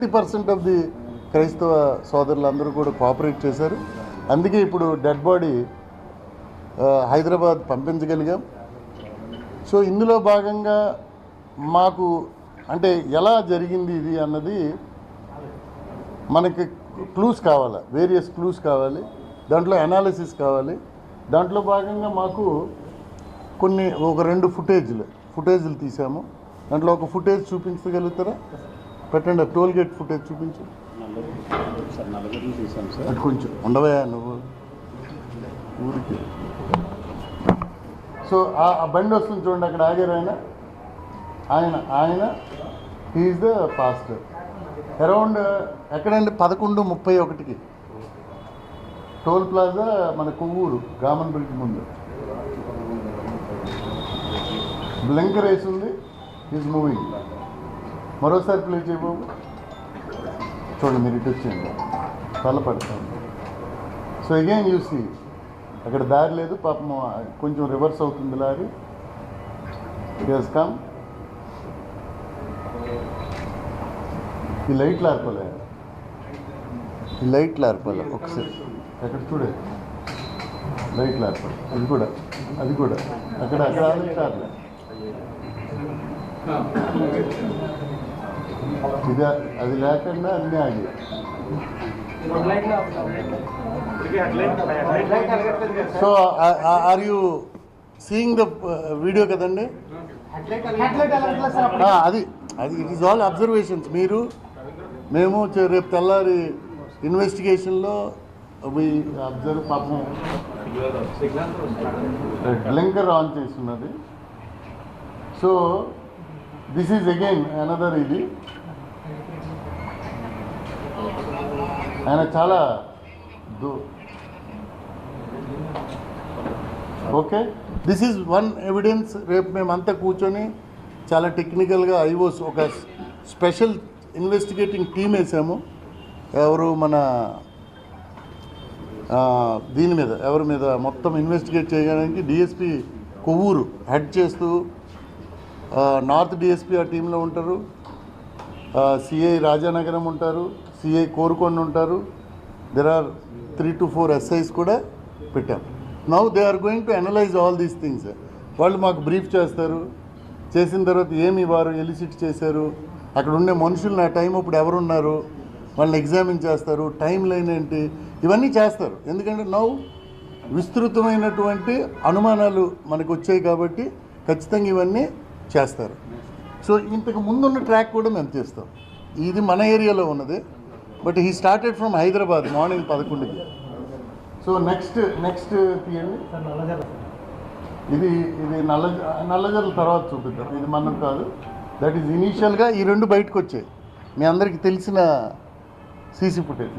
50% of the క్రైస్తవ సోదరులందరూ కూడా కోఆపరేట్ చేశారు. అందుకే ఇప్పుడు డెడ్ బాడీ హైదరాబాద్ పంపించగలిగాం. సో ఇందులో భాగంగా మాకు అంటే ఎలా జరిగింది ఇది అన్నది మనకి క్లూస్ కావాలి, వేరియస్ క్లూస్ కావాలి, దాంట్లో అనాలిసిస్ కావాలి. దాంట్లో భాగంగా మాకు ఒక 2 ఫుటేజ్లు తీసాము. దాంట్లో ఒక ఫుటేజ్ చూపించగలుగుతారా? పెట్టండి, టోల్ గేట్ ఫుటేజ్ చూపించు. అది కొంచెం ఉండవా నువ్వు ఊరికి. సో ఆ బండి వస్తుంది చూడండి, అక్కడ ఆగారు ఆయన హీఈస్ ద పాస్టర్. అరౌండ్ ఎక్కడండి 11:31 టోల్ ప్లాజా మన కొవ్వూరు గామన్ బ్రిడ్జ్ ముందు బ్లింకర్ వేసి ఉంది. Is moving. మరోసారి ప్లే చేయబోదు చూడండి, మీరు ఇటు వచ్చేయండి, తలపడతాను. సో అగైన్ యూ సీ అక్కడ దారి లేదు, పాపం కొంచెం రివర్స్ అవుతుంది లారీ. కమ్ ఈ లైట్లు ఆర్పాలి ఒకసారి. అక్కడ చూడే లైట్లు ఆర్పాలి. అది కూడా అక్కడ ఆర్లే. ఇది అది లేకుండా అన్నీ ఆగి. So are you seeing the video కదండి? అది ఇట్ ఈస్ ఆల్ అబ్జర్వేషన్స్. మేము రేపు తెల్లారి ఇన్వెస్టిగేషన్లో అబ్జర్వ్ పాపం బ్లింకర్ ఆన్ చేస్తున్నది. So this is again another. ఇది ఆయన చాలా okay, this is one evidence. రేపు మేమంతా కూర్చొని చాలా టెక్నికల్గా ఐఓస్ ఒక స్పెషల్ ఇన్వెస్టిగేటింగ్ టీమ్ వేసాము. ఎవరు మన దీని మీద ఎవరి మీద మొత్తం ఇన్వెస్టిగేట్ చేయడానికి డిఎస్పి కొవ్వూరు హెడ్ చేస్తూ, నార్త్ డిఎస్పి ఆ టీంలో ఉంటారు, సిఐ రాజానగరం ఉంటారు, సిఐ కోరుకొండ ఉంటారు. దెర్ ఆర్ 3 to 4 SIs కూడా పెట్టాం. Now they are going to analyze all these things. వాళ్ళు మాకు బ్రీఫ్ చేస్తారు. చేసిన తర్వాత ఏమి వారు ఎలిసిట్ చేశారు, అక్కడ ఉండే మనుషులు ఆ టైం అప్పుడు ఎవరున్నారు వాళ్ళని ఎగ్జామిన్ చేస్తారు, టైం లైన్ ఏంటి, ఇవన్నీ చేస్తారు. ఎందుకంటే నౌ విస్తృతమైనటువంటి అనుమానాలు మనకు వచ్చాయి కాబట్టి ఖచ్చితంగా ఇవన్నీ చేస్తారు. సో ఇంతకు ముందున్న ట్రాక్ కూడా మేము చేస్తాం. ఇది మన ఏరియాలో ఉన్నది, but he started from Hyderabad morning 11కి. సో నెక్స్ట్ తీయండి. ఇది నల్లజర్ల తర్వాత చూపిద్దాం. ఇది మనం కాదు, దట్ ఈజ్ ఇనీషియల్గా ఈ 2 బయటకు వచ్చాయి. మీ అందరికీ తెలిసిన సీసీ ఫుటేజ్.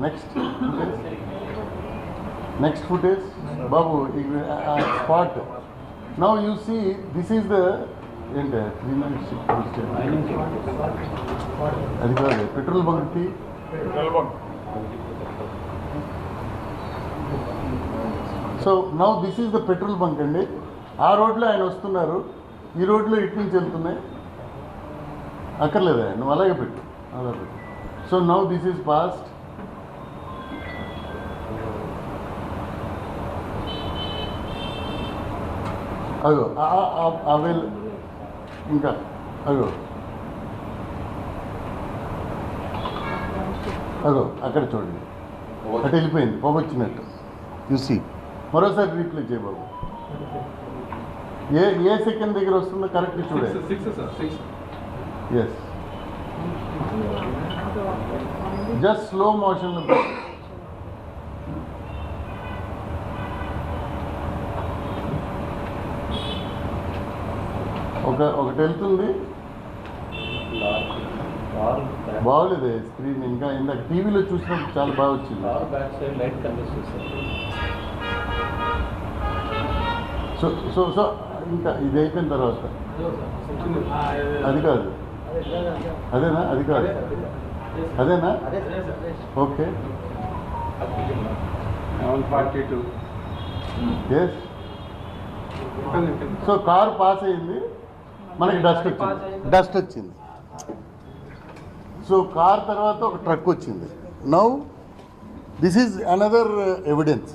నెక్స్ట్ ఫుటేజ్ బాబు, spot. Now you see this is the ఏంటి 3 minutes అది కాదు, petrol bunk. So now this is the petrol bunk అండి. ఆ రోడ్లో ఆయన వస్తున్నారు, ఈ రోడ్లో ఇటు నుంచి వెళ్తున్నాయి. అక్కర్లేదా, నువ్వు అలాగే పెట్టు. So now this is past. అగో అవెల్ ఇంకా అగో అక్కడ చూడండి, అటు వెళ్ళిపోయింది, పొగొచ్చినట్టు. చూసి మరోసారి రీప్లే చేయబాబు. ఏ సెకండ్ దగ్గర వస్తుందో కరెక్ట్ చూడండి. Yes, just slow motion. ఒకటి వెళ్తుంది, బాగోలేదు స్క్రీన్. ఇంకా ఇందాక టీవీలో చూసినప్పుడు చాలా బాగా వచ్చింది. సో ఇంకా ఇది అయిపోయిన తర్వాత అది కాదు, అదేనా? అది కాదు, అదేనా? Okay. Yes. So car pass అయింది, మనకి డస్ట్ వచ్చింది. సో సో కార్ తర్వాత ఒక ట్రక్ వచ్చింది. Now this is another evidence.